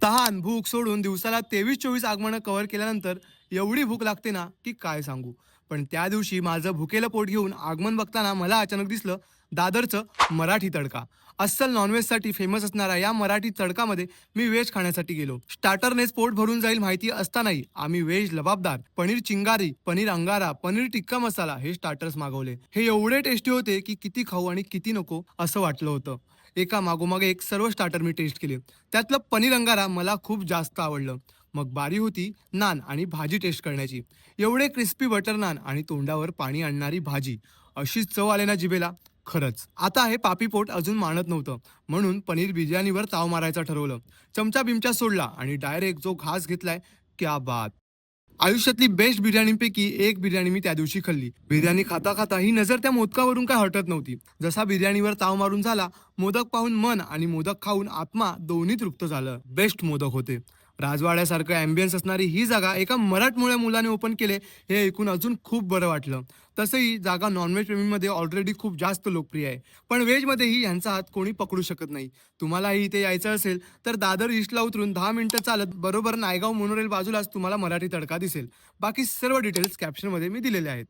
तहान, भूक सोडून दिवसाला 23-24 आगमनं कव्हर केल्यानंतर एवढी भूक लागते ना, की काय सांगू. पण त्या दिवशी माझं भुकेलं पोट घेऊन आगमन बघताना मला अचानक दिसलं दादरचं मराठी तडका. अस्सल नॉनव्हेजसाठी फेमस असणाऱ्या या मराठी तडकामध्ये मी व्हेज खाण्यासाठी गेलो. स्टार्टरनेच पोट भरून जाईल माहिती असतानाही आम्ही व्हेज लबाबदार, पनीर चिंगारी, पनीर अंगारा, पनीर टिक्का मसाला हे स्टार्टर्स मागवले. हे एवढे टेस्टी होते की किती खाऊ आणि किती नको असं वाटलं होतं. एका मागोमाग एक सर्व स्टार्टर मी टेस्ट केले. त्यातलं पनीर अंगारा मला खूप जास्त आवडलं. मग बारी होती नान आणि भाजी टेस्ट करण्याची. एवढे क्रिस्पी बटर नान आणि तोंडावर पाणी आणणारी भाजी. अशी चव आले ना जिभेला, खरंच. आता हे पापी पोट अजून मानत नव्हतं. म्हणून पनीर बिर्याणीवर ताव मारायचं ठरवलं. चमचा बिमचा सोडला आणि डायरेक्ट जो घास घेतलाय, क्या बात! आयुष्यातली बेस्ट बिर्याणींपैकी एक बिर्याणी मी त्या दिवशी खाल्ली. बिर्याणी खाता खाता ही नजर त्या मोदकावरून काय हटत नव्हती. जसा बिर्याणीवर ताव मारून झाला, मोदक पाहून मन आणि मोदक खाऊन आत्मा दोन्ही तृप्त झालं. बेस्ट मोदक होते. राजवाड्यासारखं अँबियन्स असणारी ही जागा एका मराठमोळ्या मुलाने ओपन केले हे ऐकून अजून खूप बरं वाटलं. तसंही जागा नॉनव्हेज प्रेमीमध्ये ऑलरेडी खूप जास्त लोकप्रिय आहे. पण व्हेजमध्येही यांचा हात कोणी पकडू शकत नाही. तुम्हालाही इथे यायचं असेल तर दादर ईस्टला उतरून 10 मिनिटं चालत बरोबर नायगाव मोनोरेल बाजूलाच तुम्हाला मराठी तडका दिसेल. बाकी सर्व डिटेल्स कॅप्शनमध्ये मी दिलेले आहेत.